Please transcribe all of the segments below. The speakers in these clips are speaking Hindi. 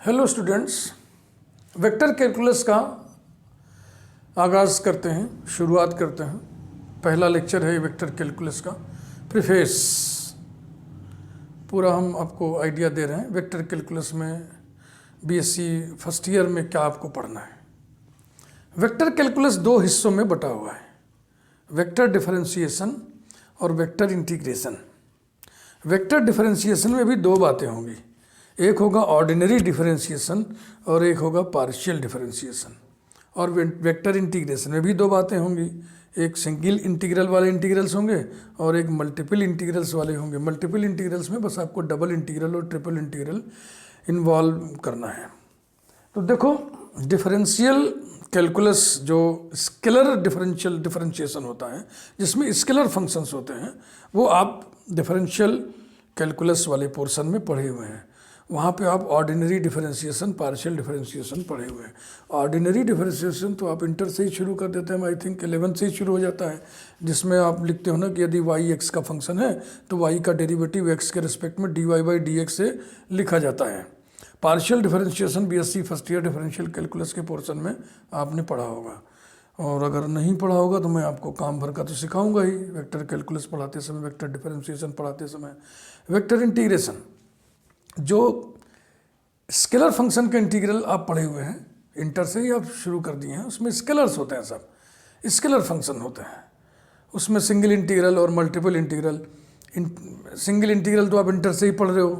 हेलो स्टूडेंट्स, वेक्टर कैलकुलस का आगाज़ करते हैं, शुरुआत करते हैं। पहला लेक्चर है वेक्टर कैलकुलस का प्रीफेस। पूरा हम आपको आइडिया दे रहे हैं वेक्टर कैलकुलस में बीएससी फर्स्ट ईयर में क्या आपको पढ़ना है। वेक्टर कैलकुलस दो हिस्सों में बटा हुआ है, वेक्टर डिफरेंशिएशन और वेक्टर इंटीग्रेशन। वेक्टर डिफरेंशिएशन में भी दो बातें होंगी, एक होगा ऑर्डिनरी डिफरेंशिएशन और एक होगा पार्शियल डिफरेंशिएशन। और वेक्टर इंटीग्रेशन में भी दो बातें होंगी, एक सिंगल इंटीग्रल वाले इंटीग्रल्स होंगे और एक मल्टीपल इंटीग्रल्स वाले होंगे। मल्टीपल इंटीग्रल्स में बस आपको डबल इंटीग्रल और ट्रिपल इंटीग्रल इन्वॉल्व करना है। तो देखो, डिफरेंशियल कैलकुलस जो स्केलर डिफरेंशियल डिफरेंशिएशन होता है, जिसमें स्केलर फंक्शंस होते हैं, वो आप डिफरेंशियल कैलकुलस वाले पोर्शन में पढ़े हुए हैं। वहाँ पे आप ऑर्डिनरी डिफरेंशिएशन, पार्शियल डिफरेंशिएशन पढ़े हुए हैं। ऑर्डिनरी डिफरेंशिएशन तो आप इंटर से ही शुरू कर देते हैं, आई थिंक 11 से ही शुरू हो जाता है, जिसमें आप लिखते हो ना कि यदि y x का फंक्शन है तो y का डेरिवेटिव x के रिस्पेक्ट में dy/dx से लिखा जाता है। Partial differentiation BSc first year differential calculus के पोर्शन में आपने पढ़ा होगा, और अगर नहीं पढ़ा होगा तो मैं आपको काम भर का तो सिखाऊंगा ही, वेक्टर कैलकुलस पढ़ाते समय, वेक्टर डिफरेंशिएशन पढ़ाते समय। वेक्टर इंटीग्रेशन, जो स्केलर फंक्शन का इंटीग्रल आप पढ़े हुए हैं, इंटर से ही आप शुरू कर दिए हैं, उसमें स्केलर्स होते हैं, सब स्केलर फंक्शन होते हैं। उसमें सिंगल इंटीग्रल और मल्टीपल इंटीग्रल। सिंगल इंटीग्रल तो आप इंटर से ही पढ़ रहे हो,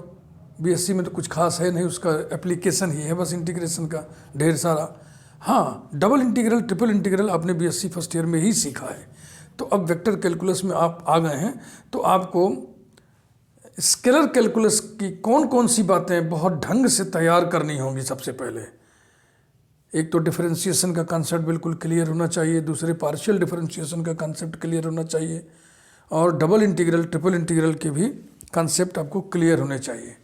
बीएससी में तो कुछ खास है नहीं, उसका एप्लीकेशन ही है बस इंटीग्रेशन का ढेर सारा। हाँ, डबल इंटीग्रल, ट्रिपल इंटीग्रल आपने बीएससी फर्स्ट ईयर में ही सीखा है। तो अब वेक्टर कैलकुलस में आप आ गए हैं, तो आपको स्केलर कैलकुलस की कौन कौन सी बातें बहुत ढंग से तैयार करनी होंगी। सबसे पहले एक तो डिफरेंशिएशन का कंसेप्ट बिल्कुल क्लियर होना चाहिए, दूसरे पार्शियल डिफरेंशिएशन का कंसेप्ट क्लियर होना चाहिए, और डबल इंटीग्रल, ट्रिपल इंटीग्रल के भी कंसेप्ट आपको क्लियर होने चाहिए।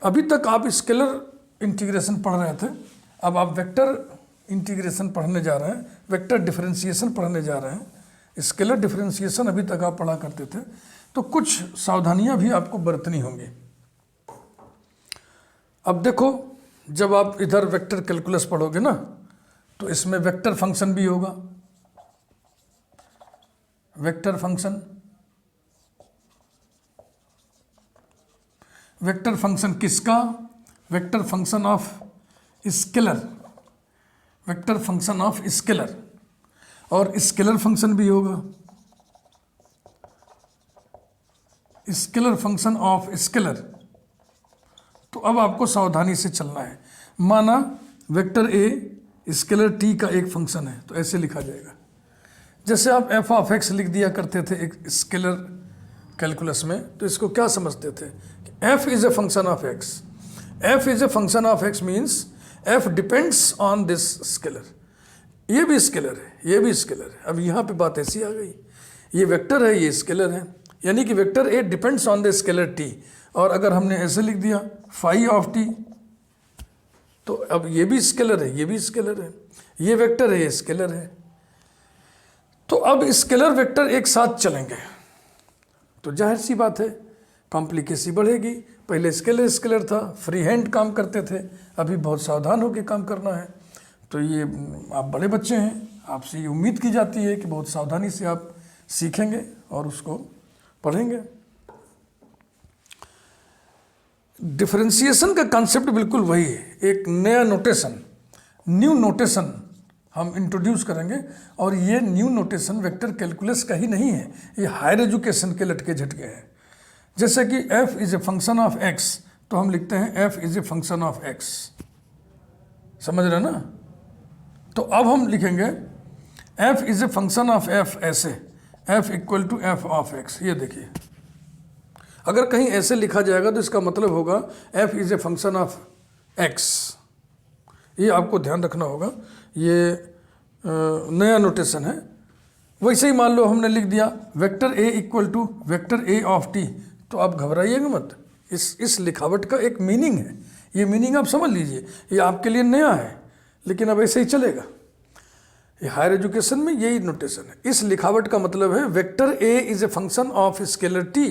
अभी तक आप स्केलर इंटीग्रेशन पढ़ रहे थे, अब आप वेक्टर इंटीग्रेशन पढ़ने जा रहे हैं, वेक्टर डिफरेंशिएशन पढ़ने जा रहे हैं। स्केलर डिफरेंशिएशन अभी तक आप पढ़ा करते थे, तो कुछ सावधानियां भी आपको बरतनी होंगी। अब देखो, जब आप इधर वेक्टर कैलकुलस पढ़ोगे ना, तो इसमें वेक्टर फंक्शन भी होगा। वेक्टर फंक्शन, वेक्टर फंक्शन किसका? Vector function of scalar, vector function of scalar, और स्केलर फंक्शन भी होगा, स्केलर फंक्शन ऑफ स्केलर। तो अब आपको सावधानी से चलना है। माना वेक्टर ए स्केलर टी का एक फंक्शन है, तो ऐसे लिखा जाएगा, जैसे आप एफ ऑफ एक्स लिख दिया करते थे एक स्केलर कैलकुलस में। तो इसको क्या समझते थे कि F is a function of x. F is a function of x means F depends on this scalar. ये भी स्केलर है, ये भी स्केलर है। अब यहाँ पे बात ऐसी आ गई, ये वेक्टर है, ये स्केलर है, यानी कि vector A depends on the scalar T. और अगर हमने ऐसे लिख दिया फाई ऑफ टी, तो अब ये भी स्केलर है, ये भी स्केलर है, ये वेक्टर है, ये स्केलर है। तो अब स्केलर वेक्टर एक साथ चलेंगे, तो जाहिर सी बात है कॉम्प्लिकेसी बढ़ेगी। पहले स्केलर स्केलर था, फ्री हैंड काम करते थे, अभी बहुत सावधान होकर काम करना है। तो ये आप बड़े बच्चे हैं, आपसे ये उम्मीद की जाती है कि बहुत सावधानी से आप सीखेंगे और उसको पढ़ेंगे। डिफरेंशिएशन का कंसेप्ट बिल्कुल वही है, एक नया नोटेशन, न्यू नोटेशन हम इंट्रोड्यूस करेंगे। और ये न्यू नोटेशन वेक्टर कैलकुलस का ही नहीं है, ये हायर एजुकेशन के लटके झटके हैं। जैसे कि f is a function of x, तो हम लिखते हैं f is a function of x, समझ रहे ना? तो अब हम लिखेंगे f is a function of f ऐसे, f equal to f of x। ये देखिए, अगर कहीं ऐसे लिखा जाएगा तो इसका मतलब होगा f is a function of x। ये आपको ध्यान रखना होगा, ये नया नोटेशन है। वैसे ही मान लो हमने लिख दिया vector a equal to vector a of t, तो आप घबराइएगा मत, इस लिखावट का एक मीनिंग है, ये मीनिंग आप समझ लीजिए। ये आपके लिए नया है, लेकिन अब ऐसे ही चलेगा। ये हायर एजुकेशन में यही नोटेशन है। इस लिखावट का मतलब है vector A is a function of scalar T,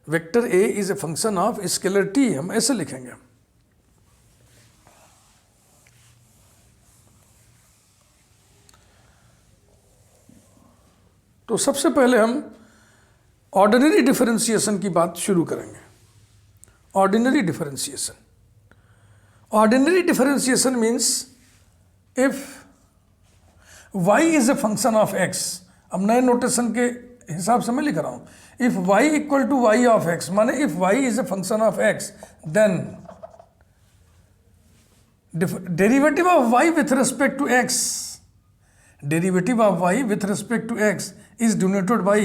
vector A is a function of scalar T, हम ऐसे लिखेंगे। तो सबसे पहले हम ऑर्डिनरी डिफरेंशिएशन की बात शुरू करेंगे। Ordinary differentiation, ordinary differentiation means if y is a function of x, अब नए नोटेशन के हिसाब से मैं लिख रहा हूँ, if y equal to y of x, माने if y is a function of x, then derivative of y with respect to x, derivative of y with respect to x is denoted by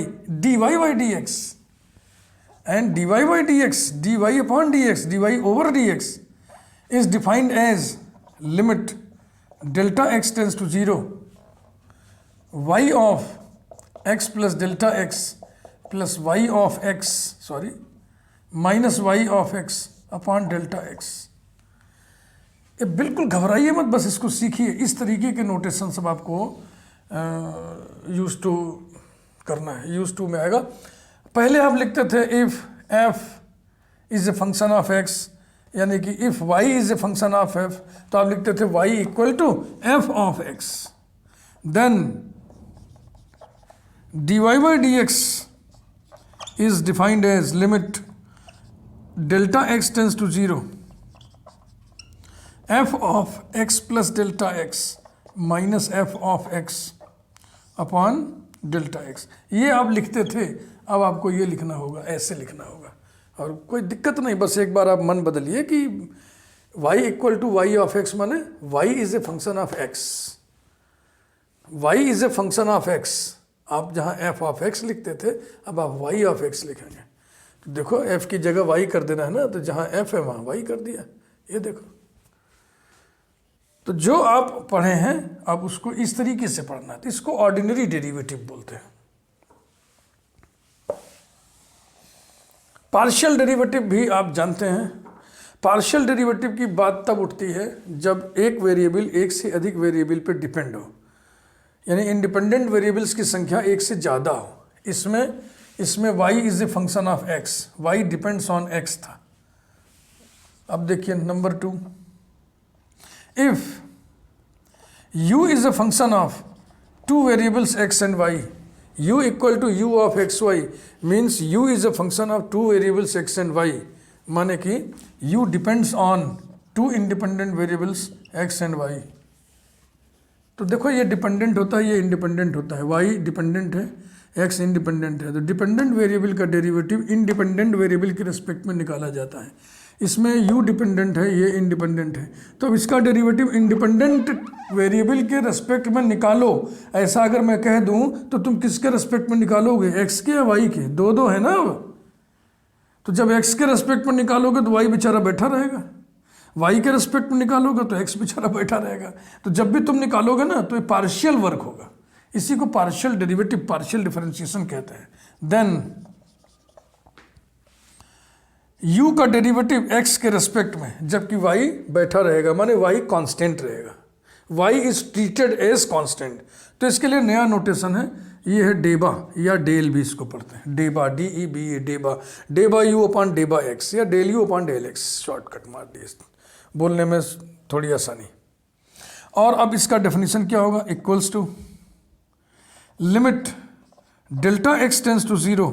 dy by dx, and dy by dx, dy upon dx, dy over dx is defined as limit delta x tends to 0, y of x plus delta x plus y of x, sorry, minus y of x upon delta x। ये बिल्कुल घबराइए मत, बस इसको सीखिए। इस तरीके के नोटेशन सब आपको यूज टू करना है। यूज टू में आएगा, पहले आप लिखते थे if f is a function of x, यानी कि if y is a function of f, तो आप लिखते थे y equal to f of x, then dy by dx is defined as limit delta x tends to 0, f of x plus delta x minus f of x upon delta x. ये आप लिखते थे, अब आपको ये लिखना होगा, ऐसे लिखना होगा, और कोई दिक्कत नहीं, बस एक बार आप मन बदलिए कि y equal to y of x, माने y is a function of x, y is a function of x। आप जहाँ f ऑफ x लिखते थे, अब आप y ऑफ x लिखेंगे। तो देखो f की जगह y कर देना है ना, तो जहाँ f है वहाँ y कर दिया, ये देखो। तो जो आप पढ़े हैं आप उसको इस तरीके से पढ़ना है, तो इसको ऑर्डिनरी डेरिवेटिव बोलते हैं। पार्शियल डेरिवेटिव भी आप जानते हैं। पार्शियल डेरिवेटिव की बात तब उठती है जब एक वेरिएबल एक से अधिक वेरिएबल पे डिपेंड हो, यानी इंडिपेंडेंट वेरिएबल्स की संख्या एक से ज़्यादा हो। इसमें y is a function of x, y depends on x था। अब देखिए number 2, if u is a function of two variables x and y, u equal to u of xy means u is a function of two variables x and y, माने कि u depends on two independent variables x and y। तो देखो ये डिपेंडेंट होता है, ये इंडिपेंडेंट होता है, y डिपेंडेंट है, x इंडिपेंडेंट है। तो डिपेंडेंट वेरिएबल का डेरिवेटिव इंडिपेंडेंट वेरिएबल के रिस्पेक्ट में निकाला जाता है। इसमें u डिपेंडेंट है, ये इंडिपेंडेंट है, तो इसका डेरिवेटिव इंडिपेंडेंट वेरिएबल के रेस्पेक्ट में निकालो। ऐसा अगर मैं कह दूं तो तुम किसके रेस्पेक्ट में निकालोगे, x के या y के? दो है ना। अब तो जब x के रेस्पेक्ट में निकालोगे तो y बेचारा बैठा रहेगा, y के रेस्पेक्ट में निकालोगे तो x बेचारा बैठा रहेगा। तो जब भी तुम निकालोगे ना तो ये पार्शियल वर्क होगा, इसी को पार्शियल डेरिवेटिव, पार्शियल डिफरेंशिएशन कहते हैं। देन u का डेरिवेटिव x के रेस्पेक्ट में, जबकि y बैठा रहेगा, माने y कांस्टेंट रहेगा, y is treated as constant. तो इसके लिए नया नोटेशन है, ये है डेबा या डेल भी इसको पढ़ते हैं, डेबा, DEBA, डेबा, डेबा u अपॉन डेबा x या del u upon del x, shortcut मार दिए, बोलने में थोड़ी आसानी। और अब इसका डेफिनेशन क्या होगा, equals to limit delta x tends to 0,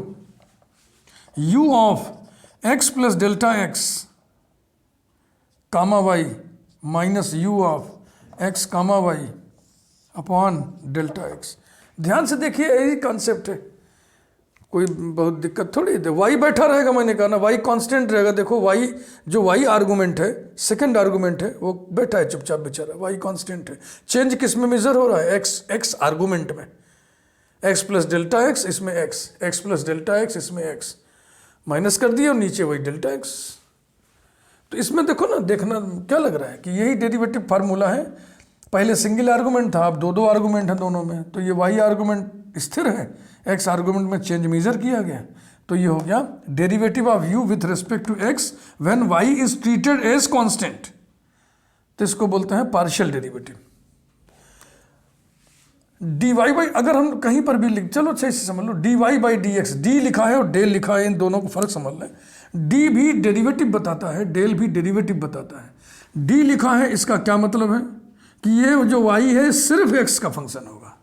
u of x plus delta x comma y minus u of x comma y upon delta x। ध्यान से देखिए, यही कॉन्सेप्ट है, कोई बहुत दिक्कत थोड़ी है। y बैठा रहेगा, मैंने कहा ना y कांस्टेंट रहेगा। देखो y, जो y आर्गूमेंट है, सेकंड आर्गूमेंट है, वो बैठा है चुपचाप बेचारा, y कांस्टेंट है। चेंज किस में मेजर हो रहा है, x आर्गूमेंट में, x प्लस डेल्टा x इसमें x प्लस डेल्टा x इसमें x, माइनस कर दिया और नीचे वही डेल्टा x। तो इसमें देखो ना, देखना क्या लग रहा है कि यही डेरिवेटिव फार्मूला है। पहले सिंगल आर्गूमेंट था, अब दो आर्गूमेंट है दोनों में, तो ये y आर्गूमेंट स्थिर है, x आर्गूमेंट में चेंज मेजर किया गया, तो ये हो गया derivative of u with respect to x when y is treated as constant. तो इसको बोलते हैं पार्शियल डेरिवेटिव। dy बाई, अगर हम कहीं पर भी लिख, चलो अच्छे से समझ लो, dy बाई dx, d लिखा है और डेल लिखा है, इन दोनों को फर्क समझ लें। d भी डेरिवेटिव बताता है, डेल भी डेरिवेटिव बताता है। d लिखा है, इसका क्या मतलब है कि ये जो y है सिर्फ x का फंक्शन होगा,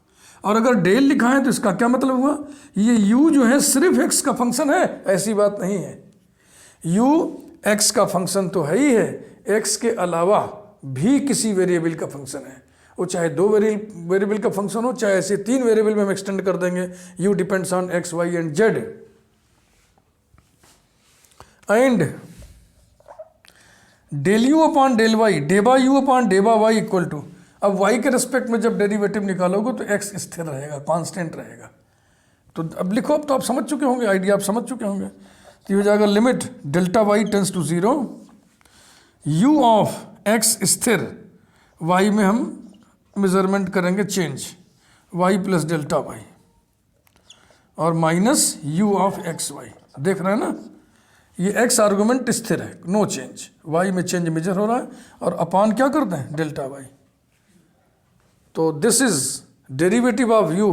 और अगर डेल लिखा है तो इसका क्या मतलब हुआ, ये u जो है सिर्फ x का फंक्शन है, ऐसी बात नहीं है। u x का फंक्शन तो है ही है, x के अलावा भी किसी वेरिएबल का फंक्शन है, वो चाहे 2 वेरिएबल का फंक्शन हो, चाहे ऐसे 3 वेरिएबल में हम एक्सटेंड कर देंगे। u depends on x, y and z and del u upon del y, डेबा यू अपॉन डेबा वाई इक्वल टू, अब y के रिस्पेक्ट में जब डेरिवेटिव निकालोगे तो x स्थिर रहेगा, कांस्टेंट रहेगा। तो अब लिखो, अब तो आप समझ चुके होंगे, आइडिया आप समझ चुके होंगे। तो हो जाएगा limit delta y tends to 0, u of x स्थिर, y में हम मेजरमेंट करेंगे change, y plus delta y और minus u of x y. देख रहे हैं ना, ये x आर्गुमेंट स्थिर है, नो चेंज, y में चेंज मेजर हो रहा है और अपान क्या करते हैं, डेल्टा वाई। तो this is derivative of u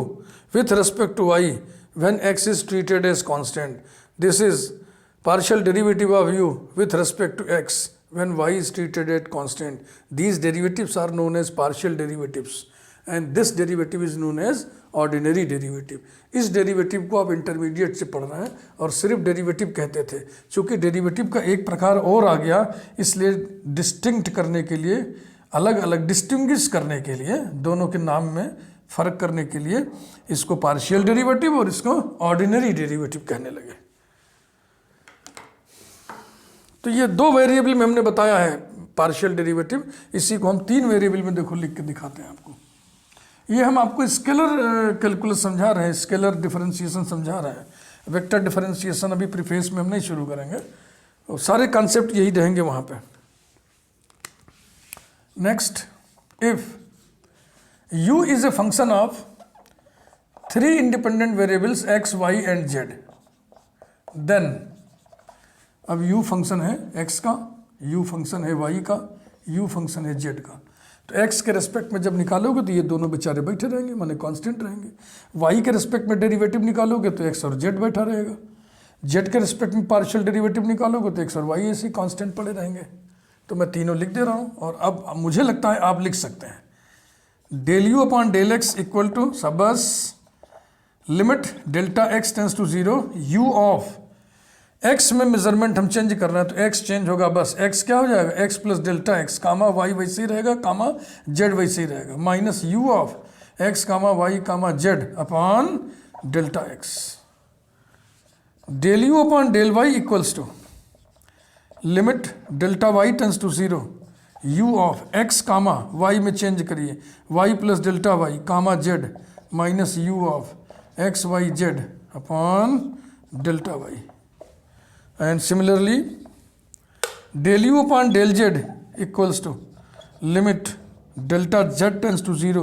with respect to y when x is treated as constant. This is partial derivative of u with respect to x when y is treated as constant. These derivatives are known as partial derivatives and this derivative is known as ordinary derivative. इस डेरिवेटिव को आप इंटरमीडिएट से पढ़ रहे हैं और सिर्फ डेरिवेटिव कहते थे, चूँकि डेरिवेटिव का एक प्रकार और आ गया, इसलिए डिस्टिंक्ट करने के लिए, अलग अलग डिस्टिंग्विश करने के लिए, दोनों के नाम में फ़र्क करने के लिए इसको पार्शियल डेरिवेटिव और इसको ऑर्डिनरी डेरिवेटिव कहने लगे। तो ये 2 वेरिएबल में हमने बताया है पार्शियल डेरिवेटिव, इसी को हम 3 वेरिएबल में देखो लिख के दिखाते हैं आपको। ये हम आपको स्केलर कैलकुलस समझा रहे हैं, स्केलर डिफरेंशिएशन समझा रहे हैं, वेक्टर डिफरेंशिएशन अभी प्रीफेस में हम नहीं शुरू करेंगे, और सारे कॉन्सेप्ट यही रहेंगे वहाँ पे। Next, if u is a function of 3 independent variables x, y and z, then, अब u फंक्शन है x का, u फंक्शन है y का, u फंक्शन है z का, तो x के रिस्पेक्ट में जब निकालोगे तो ये दोनों बेचारे बैठे रहेंगे, माने कांस्टेंट रहेंगे। y के रिस्पेक्ट में डेरिवेटिव निकालोगे तो x और z बैठा रहेगा, z के रिस्पेक्ट में पार्शियल डेरिवेटिव निकालोगे तो x और y ऐसे कांस्टेंट पड़े रहेंगे। तो मैं तीनों लिख दे रहा हूँ और अब मुझे लगता है आप लिख सकते हैं। Del u upon del x equal to सबस limit delta x tends to 0, u of x में मेजरमेंट हम चेंज कर रहे हैं तो x चेंज होगा, बस x क्या हो जाएगा, x plus delta x, comma y वैसे ही रहेगा, कामा z वैसे ही रहेगा, minus u of x comma y comma z upon delta x। Del u upon del y equals to limit delta y tends to 0, u of x comma y में चेंज करिए, y plus delta y comma z minus u of x y z upon delta y। And similarly, del u upon del z equals to limit delta z tends to 0,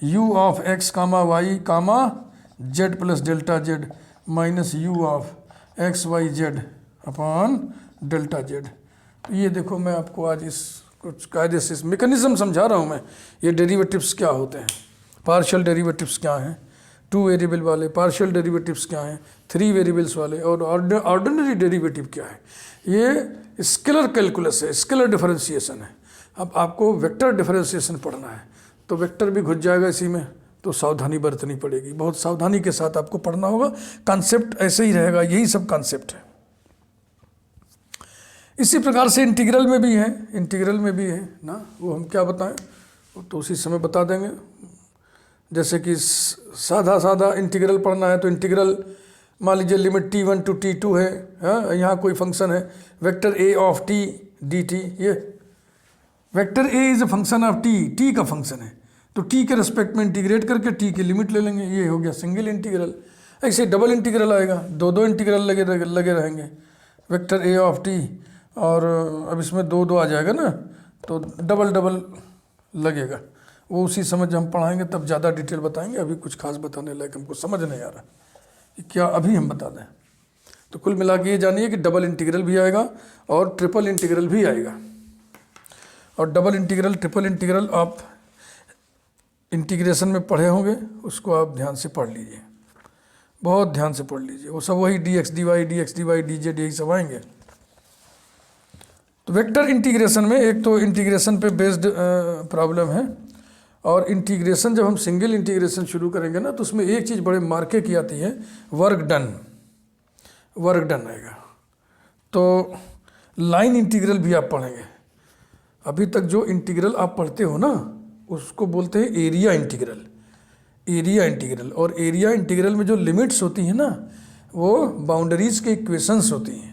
u of x comma y comma z plus delta z minus u of x y z upon delta z। ये देखो, मैं आपको आज इस कुछ कायदे से इस मैकेनिज्म समझा रहा हूँ मैं, ये डेरिवेटिव्स क्या होते हैं, पार्शियल डेरिवेटिव्स क्या हैं, 2 वेरिएबल वाले, पार्शियल डेरिवेटिव्स क्या हैं, 3 वेरिएबल्स वाले, और ऑर्डिनरी डेरिवेटिव क्या है। ये स्केलर कैलकुलस है, स्केलर डिफरेंशिएशन है। अब आपको वेक्टर डिफरेंशिएशन पढ़ना है तो वेक्टर भी घुस जाएगा इसी में, तो सावधानी बरतनी पड़ेगी, बहुत सावधानी के साथ आपको पढ़ना होगा। कॉन्सेप्ट ऐसे ही रहेगा, यही सब कॉन्सेप्ट है। इसी प्रकार से इंटीग्रल में भी है, इंटीग्रल में भी है ना, वो हम क्या बताएं, वो तो उसी समय बता देंगे। जैसे कि सादा इंटीग्रल पढ़ना है तो इंटीग्रल मान लीजिए लिमिट t1 टू t2 है, हाँ, यहाँ कोई फंक्शन है vector a of t dt, ये vector a is a function of t का फंक्शन है, तो t के रिस्पेक्ट में इंटीग्रेट करके t की लिमिट ले लेंगे, ये हो गया सिंगल इंटीग्रल। ऐसे डबल इंटीग्रल आएगा, दो इंटीग्रल लगे रहेंगे, वेक्टर a ऑफ t, और अब इसमें दो आ जाएगा ना, तो डबल लगेगा। वो उसी समय जब हम पढ़ाएंगे तब ज़्यादा डिटेल बताएंगे, अभी कुछ खास बताने लायक हमको समझ नहीं आ रहा कि क्या अभी हम बता दें। तो कुल मिला के ये जानिए कि डबल इंटीग्रल भी आएगा और ट्रिपल इंटीग्रल भी आएगा, और डबल इंटीग्रल ट्रिपल इंटीग्रल आप इंटीग्रेशन में पढ़े होंगे, उसको आप ध्यान से पढ़ लीजिए, बहुत ध्यान से पढ़ लीजिए। वो सब वही dx dy dz यही सब आएंगे। तो वेक्टर इंटीग्रेशन में एक तो इंटीग्रेशन पे बेस्ड प्रॉब्लम है, और इंटीग्रेशन जब हम सिंगल इंटीग्रेशन शुरू करेंगे ना, तो उसमें एक चीज़ बड़े मार्के की आती है, वर्क डन आएगा। तो लाइन इंटीग्रल भी आप पढ़ेंगे। अभी तक जो इंटीग्रल आप पढ़ते हो ना, उसको बोलते हैं एरिया इंटीग्रल। और एरिया इंटीग्रल में जो लिमिट्स होती हैं ना, वो बाउंड्रीज के इक्वेशंस होती हैं।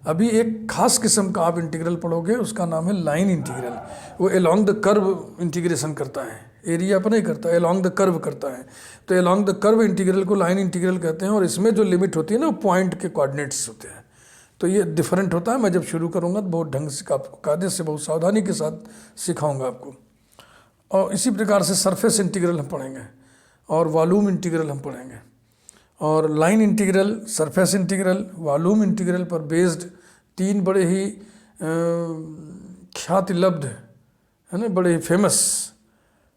अभी एक खास किस्म का आप इंटीग्रल पढ़ोगे, उसका नाम है लाइन इंटीग्रल। वो अलोंग द कर्व इंटीग्रेशन करता है, एरिया पर नहीं करता, अलोंग द कर्व करता है। तो अलोंग द कर्व इंटीग्रल को लाइन इंटीग्रल कहते हैं। और इसमें जो लिमिट होती है ना, पॉइंट के कोऑर्डिनेट्स होते हैं। तो ये डिफरेंट होता है। मैं जब शुरू करूँगा तो बहुत ढंग से, आपको कायदे से, बहुत सावधानी के साथ सिखाऊंगा आपको। और इसी प्रकार से सरफेस इंटीग्रल हम पढ़ेंगे, और वॉल्यूम इंटीग्रल हम पढ़ेंगे। और line integral, surface integral, volume integral पर बेस्ड 3 बड़े ही ख्यातिलब्ध, है ना, बड़े ही फेमस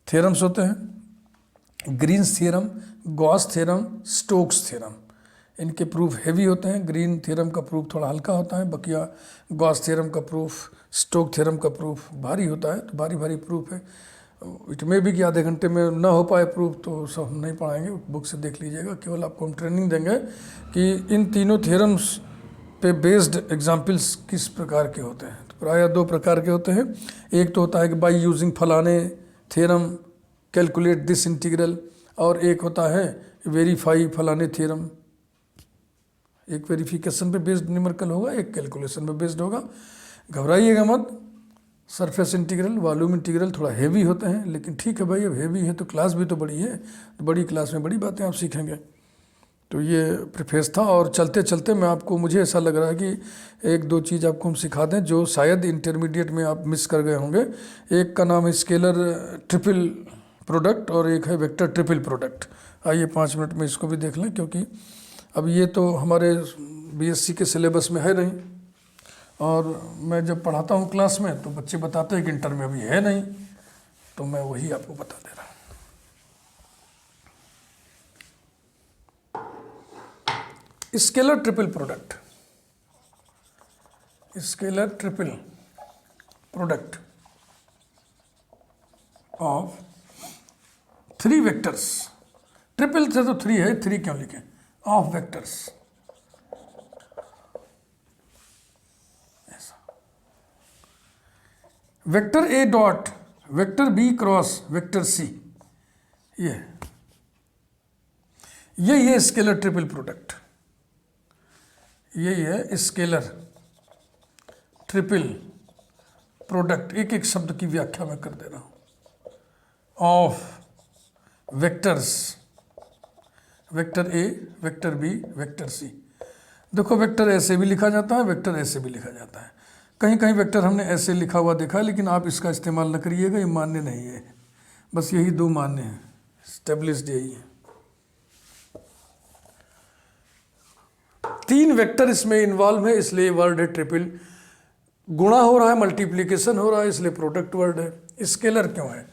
थ्योरम्स होते हैं। Green's theorem, Gauss theorem, Stokes theorem. इनके प्रूफ हैवी होते हैं। ग्रीन थ्योरम का प्रूफ थोड़ा हल्का होता है, बकिया गॉस थ्योरम का प्रूफ, स्टोक थ्योरम का प्रूफ भारी होता है। तो भारी प्रूफ है। इसमें भी कि आधे घंटे में ना हो पाए प्रूफ, तो सब हम नहीं पढ़ाएंगे, बुक से देख लीजिएगा। केवल आपको हम ट्रेनिंग देंगे कि इन तीनों थ्योरम्स पे बेस्ड एग्जाम्पल्स किस प्रकार के होते हैं। तो प्रायः 2 प्रकार के होते हैं। एक तो होता है कि बाय यूजिंग फलाने थ्योरम कैलकुलेट दिस इंटीग्रल, और एक होता है वेरीफाई फलाने थ्योरम। एक वेरिफिकेशन पे बेस्ड न्यूमेरिकल होगा, एक कैलकुलेशन पे बेस्ड होगा। घबराइएगा मत। सरफेस इंटीग्रल, वॉल्यूम इंटीग्रल थोड़ा हेवी होते हैं, लेकिन ठीक है भाई, अब हेवी है तो क्लास भी तो बड़ी है, तो बड़ी क्लास में बड़ी बातें आप सीखेंगे। तो ये प्रिफेस था। और चलते चलते मैं आपको, मुझे ऐसा लग रहा है कि 1-2 चीज़ आपको हम सिखा दें जो शायद इंटरमीडिएट में आप मिस कर गए होंगे। एक का नाम है स्केलर ट्रिपल प्रोडक्ट, और एक है वेक्टर ट्रिपल प्रोडक्ट। आइए 5 मिनट में इसको भी देख लें, क्योंकि अब ये तो हमारे बीएससी के सिलेबस में है नहीं। और मैं जब पढ़ाता हूँ क्लास में, तो बच्चे बताते हैं कि इंटर में अभी है नहीं, तो मैं वही आपको बता दे रहा हूँ। Scalar triple product of 3 vectors. Triple से तो 3 है, 3 क्यों लिखें, of vectors. Vector A dot vector B cross vector C, ये स्केलर ट्रिपल प्रोडक्ट, यही है स्केलर ट्रिपल प्रोडक्ट। एक एक शब्द की व्याख्या मैं कर दे रहा हूं। Of vectors, vector A, vector B, vector C. देखो, वेक्टर ऐसे भी लिखा जाता है, वेक्टर ऐसे भी लिखा जाता है। कहीं कहीं वेक्टर हमने ऐसे लिखा हुआ देखा है, लेकिन आप इसका इस्तेमाल न करिएगा, ये मान्य नहीं है। बस यही 2 मान्य हैं, स्टेब्लिश्ड यही है। 3 वेक्टर इसमें इन्वॉल्व है, इसलिए वर्ड है ट्रिपल। गुणा हो रहा है, मल्टीप्लिकेशन हो रहा है, इसलिए प्रोडक्ट वर्ड है। स्केलर क्यों है?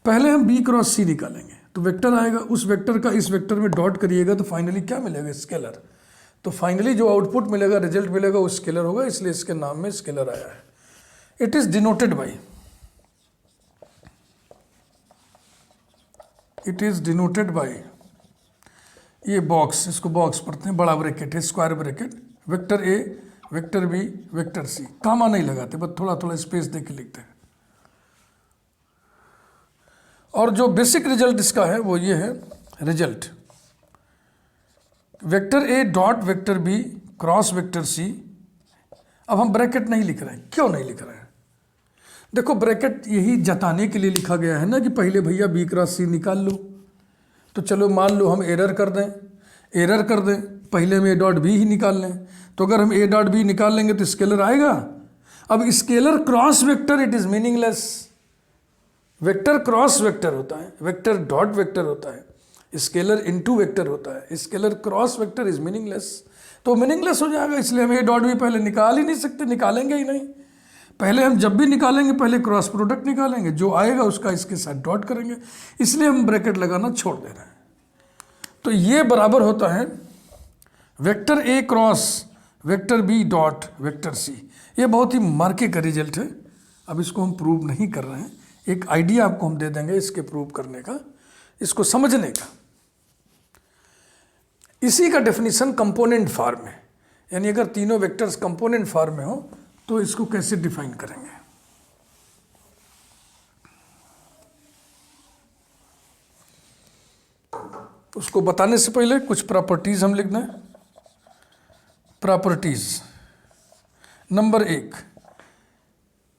पहले हम बी क्रॉस सी निकालेंगे, तो वेक्टर आएगा, उस वेक्टर का इस वेक्टर में डॉट करिएगा, तो फाइनली क्या मिलेगा? स्केलर। तो फाइनली जो आउटपुट मिलेगा, रिजल्ट मिलेगा, वो स्केलर होगा, इसलिए इसके नाम में स्केलर आया है। इट इज डिनोटेड बाई, ये बॉक्स, इसको बॉक्स पढ़ते हैं, बड़ा ब्रैकेट है, square bracket, vector A, vector B, vector C. Comma नहीं लगाते, बस थोड़ा थोड़ा स्पेस दे के लिखते हैं। और जो बेसिक रिजल्ट इसका है वो ये है, result vector A dot vector B cross vector C. अब हम ब्रैकेट नहीं लिख रहे हैं, क्यों नहीं लिख रहे हैं? देखो, ब्रैकेट यही जताने के लिए लिखा गया है ना कि पहले भैया बी क्रॉस सी निकाल लो। तो चलो मान लो हम एरर कर दें, पहले में ए डॉट बी ही निकाल लें। तो अगर हम ए डॉट बी निकाल लेंगे तो स्केलर आएगा। अब scalar cross vector, it is meaningless. Vector cross vector होता है, वेक्टर डॉट वेक्टर होता है, स्केलर इनटू वेक्टर होता है। Scalar cross vector is meaningless, तो मीनिंगलेस हो जाएगा। इसलिए हम ए डॉट भी पहले निकाल ही नहीं सकते, निकालेंगे ही नहीं। पहले हम जब भी निकालेंगे, पहले क्रॉस प्रोडक्ट निकालेंगे, जो आएगा उसका इसके साथ डॉट करेंगे, इसलिए हम ब्रैकेट लगाना छोड़ दे रहे हैं। तो ये बराबर होता है vector A cross vector B dot vector C. ये बहुत ही मार्के का रिजल्ट है। अब इसको हम प्रूव नहीं कर रहे हैं, एक आइडिया आपको हम दे देंगे इसके प्रूव करने का, इसको समझने का। इसी का डेफिनेशन कंपोनेंट फॉर्म है, यानी अगर तीनों वेक्टर्स कंपोनेंट फॉर्म में हो तो इसको कैसे डिफाइन करेंगे। उसको बताने से पहले कुछ प्रॉपर्टीज हम लिख दें। प्रॉपर्टीज नंबर 1,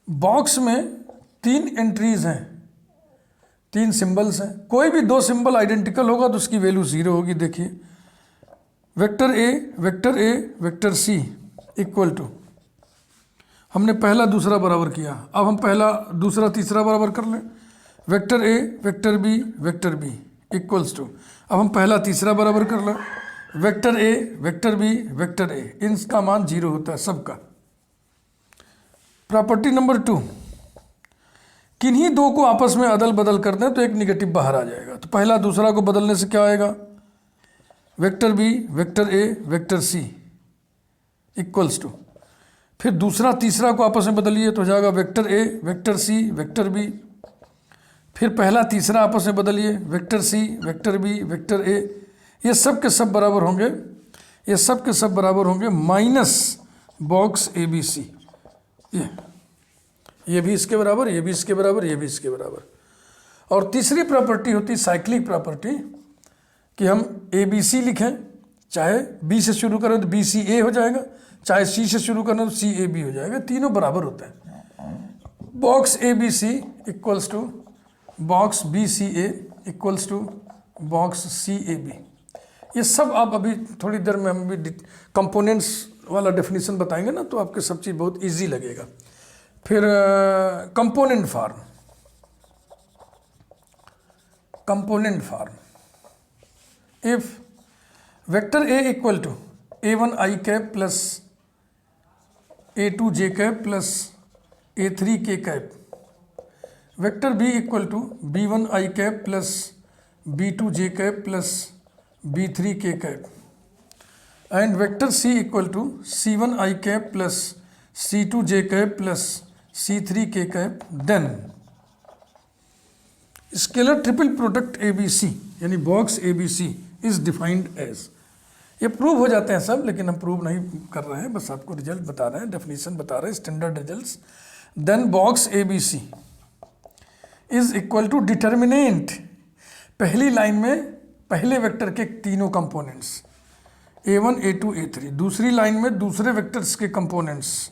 बॉक्स में 3 एंट्रीज हैं, 3 सिंबल्स हैं, कोई भी 2 सिंबल आइडेंटिकल होगा तो उसकी वैल्यू 0 होगी। देखिए vector A, vector A, vector C equal to, हमने पहला दूसरा बराबर किया, अब हम पहला दूसरा तीसरा बराबर कर लें। Vector A, vector B, vector B equals to, अब हम पहला तीसरा बराबर कर लें। Vector A, vector B, vector A, इनका मान 0 होता है सबका। प्रॉपर्टी नंबर 2, किन्हीं 2 को आपस में अदल बदल कर दें तो एक निगेटिव बाहर आ जाएगा। तो पहला दूसरा को बदलने से क्या आएगा, vector B, vector A, vector C equals to, फिर दूसरा तीसरा को आपस में बदलिए तो हो जाएगा vector A, vector C, vector B, फिर पहला तीसरा आपस में बदलिए, vector C, vector B, vector A, ये सब के सब बराबर होंगे, ये सब के सब बराबर होंगे minus box A B C. ये भी इसके बराबर, ये भी इसके बराबर, ये भी इसके बराबर। और तीसरी प्रॉपर्टी होती है साइक्लिक प्रॉपर्टी, कि हम ए बी सी लिखें, चाहे बी से शुरू करें तो बी सी ए हो जाएगा, चाहे सी से शुरू करें तो सी ए बी हो जाएगा, तीनों बराबर होते हैं। Box A B C equals to box B C A equals to box C A B. ये सब आप अभी थोड़ी देर में हम भी कंपोनेंट्स वाला डेफिनेशन बताएंगे ना, तो आपके सब चीज़ बहुत इजी लगेगा। फिर component form, component form, if vector A equal to a1 i cap plus a2 j cap plus a3 k cap, vector B equal to b1 i cap plus b2 j cap plus b3 k cap, and vector C equal to c1 i cap plus c2 j cap plus c3 k cap, then scalar triple product A B C यानी box A B C is defined as. ये प्रूव हो जाते हैं सब, लेकिन हम प्रूव नहीं कर रहे हैं, बस आपको रिजल्ट बता रहे हैं, डेफिनेशन बता रहे हैं, standard results. Then box A B C is equal to determinant, पहली लाइन में पहले वेक्टर के तीनों कंपोनेंट्स a1 a2 a3, दूसरी लाइन में दूसरे वेक्टर्स के कंपोनेंट्स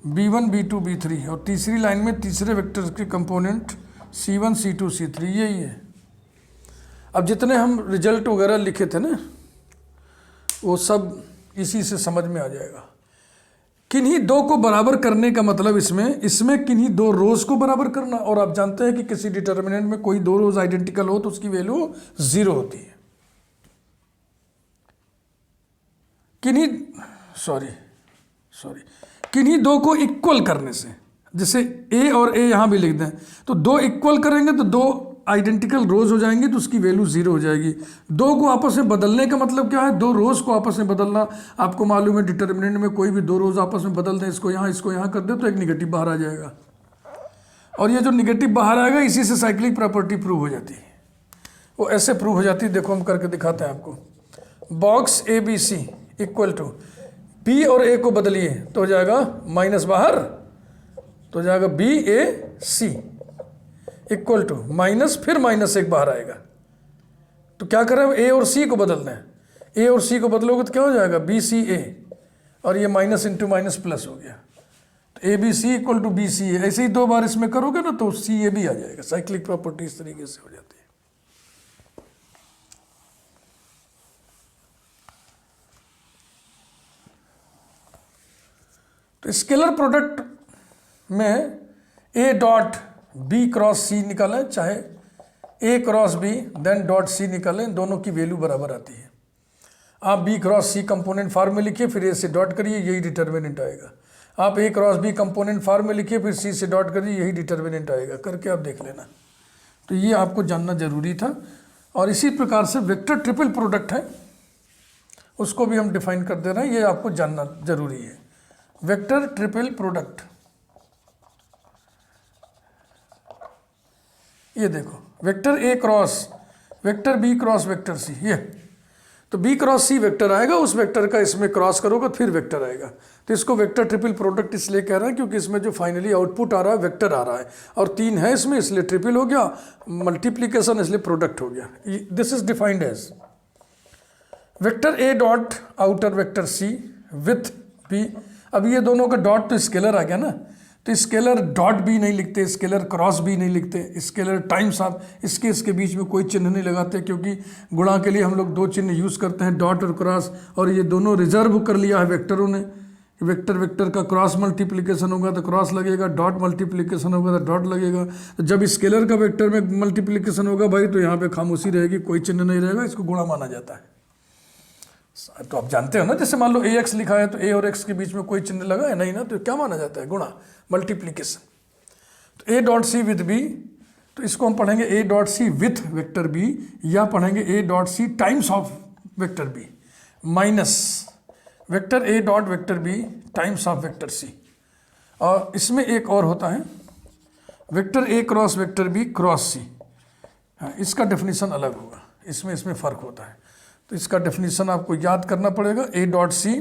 b1 b2 b3, और तीसरी लाइन में तीसरे वेक्टर्स के कंपोनेंट c1 c2 c3, यही है। अब जितने हम रिजल्ट वगैरह लिखे थे ना, वो सब इसी से समझ में आ जाएगा। किन्हीं 2 को बराबर करने का मतलब इसमें किन्हीं 2 रोज को बराबर करना, और आप जानते हैं कि किसी डिटर्मिनेंट में कोई 2 रोज आइडेंटिकल हो तो उसकी वैल्यू 0 होती है। किन्हीं 2 को इक्वल करने से, जैसे ए और ए यहाँ भी लिख दें, तो 2 इक्वल करेंगे तो 2 आइडेंटिकल रोज हो जाएंगी तो उसकी वैल्यू 0 हो जाएगी। 2 को आपस में बदलने का मतलब क्या है, 2 रोज को आपस में बदलना। आपको मालूम है डिटर्मिनेंट में कोई भी 2 रोज आपस में बदल दें, इसको यहाँ कर दे तो एक निगेटिव बाहर आ जाएगा, और ये जो निगेटिव बाहर आएगा इसी से साइक्लिक प्रॉपर्टी प्रूव हो जाती है। वो ऐसे प्रूव हो जाती है, देखो हम करके दिखाते हैं आपको। Box A B C equal to B और ए को बदलिए तो हो जाएगा माइनस बाहर, तो हो जाएगा B A C equal to minus, फिर माइनस एक बाहर आएगा। तो क्या करें, ए और सी को बदल दें, ए और सी को बदलोगे तो क्या हो जाएगा बी सी ए, और ये माइनस इंटू माइनस प्लस हो गया, तो A B C equal to B C A. ऐसे ही 2 बार इसमें करोगे ना तो सी ए भी आ जाएगा। साइक्लिक प्रॉपर्टी इस तरीके से हो जाती है। तो स्केलर प्रोडक्ट में A dot B cross C निकालें, चाहे A cross B then dot C निकालें, दोनों की वैल्यू बराबर आती है। आप B cross C component form में लिखिए, फिर ए से डॉट करिए, यही डिटर्मिनेंट आएगा। आप ए क्रॉस बी कंपोनेंट फॉर्म में लिखिए, फिर सी से डॉट करिए, यही डिटर्मिनेंट आएगा। करके आप देख लेना। तो ये आपको जानना जरूरी था। और इसी प्रकार से वेक्टर ट्रिपल प्रोडक्ट है, उसको भी हम डिफाइन कर दे रहे हैं, ये आपको जानना जरूरी है। वेक्टर ट्रिपल प्रोडक्ट ये देखो vector A cross vector B cross vector C, ये तो बी क्रॉस सी वेक्टर आएगा, उस वेक्टर का इसमें क्रॉस करोगे फिर वेक्टर आएगा। तो इसको वेक्टर ट्रिपल प्रोडक्ट इसलिए कह रहे हैं क्योंकि इसमें जो फाइनली आउटपुट आ रहा है वेक्टर आ रहा है, और 3 है इसमें इसलिए ट्रिपल हो गया, मल्टीप्लीकेशन इसलिए प्रोडक्ट हो गया। This is defined as vector A dot outer vector C with B. अब ये दोनों का डॉट तो स्केलर आ गया ना, तो स्केलर डॉट भी नहीं लिखते, स्केलर क्रॉस भी नहीं लिखते, स्केलर टाइम्स आप इसके बीच में कोई चिन्ह नहीं लगाते, क्योंकि गुणा के लिए हम लोग 2 चिन्ह यूज़ करते हैं, डॉट और क्रॉस, और ये दोनों रिजर्व कर लिया है वेक्टरों ने। वेक्टर का क्रॉस मल्टीप्लिकेशन होगा तो क्रॉस लगेगा, डॉट मल्टीप्लिकेशन होगा तो डॉट लगेगा। तो जब स्केलर का वेक्टर में मल्टीप्लिकेशन होगा भाई, तो यहाँ पे खामोशी रहेगी, कोई चिन्ह नहीं रहेगा, इसको गुणा माना जाता है। तो आप जानते हो ना, जैसे मान लो AX लिखा है तो A और X के बीच में कोई चिन्ह लगा है नहीं ना, तो क्या माना जाता है? गुणा, मल्टीप्लिकेशन। तो A dot C with B, तो इसको हम पढ़ेंगे A dot C with vector B, या पढ़ेंगे A dot C times of vector B, minus vector A dot vector B times of vector C। और इसमें एक और होता है vector A cross vector B cross C। हाँ, इसका डेफिनेशन अलग होगा, इसमें फ़र्क होता है। तो इसका डेफिनेशन आपको याद करना पड़ेगा, A dot C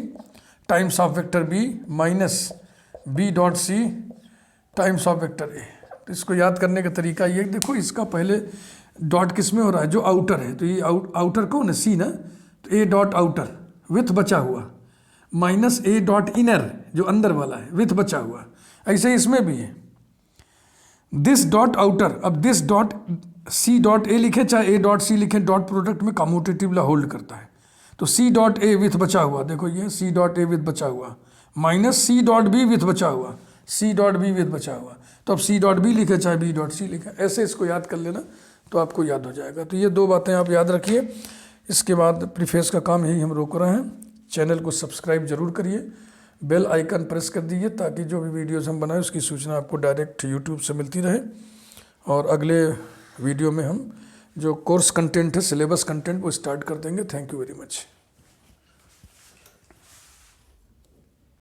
times of vector B minus B dot C times of vector A। तो इसको याद करने का तरीका ये देखो, इसका पहले डॉट किस में हो रहा है? जो आउटर है, तो ये आउटर कौन है? C ना, तो A डॉट आउटर विथ बचा हुआ माइनस A डॉट इनर जो अंदर वाला है विथ बचा हुआ। ऐसे इसमें भी है दिस डॉट आउटर। अब this dot C dot A लिखे चाहे A डॉट C लिखे, डॉट प्रोडक्ट में कम्यूटेटिव ला होल्ड करता है। तो C डॉट A विथ बचा हुआ, देखो ये C डॉट A विथ बचा हुआ minus C dot B with बचा हुआ, C डॉट B विथ बचा हुआ। तो अब C डॉट B लिखे चाहे B डॉट C लिखे, ऐसे इसको याद कर लेना तो आपको याद हो जाएगा। तो ये 2 बातें आप याद रखिए। इसके बाद प्रीफेस का काम यही हम रोक रहे हैं। चैनल को सब्सक्राइब जरूर करिए, बेल आइकन प्रेस कर दीजिए ताकि जो भी वीडियोज़ हम बनाएं उसकी सूचना आपको डायरेक्ट यूट्यूब से मिलती रहे। और अगले वीडियो में हम जो कोर्स कंटेंट है, सिलेबस कंटेंट, वो स्टार्ट कर देंगे। Thank you very much.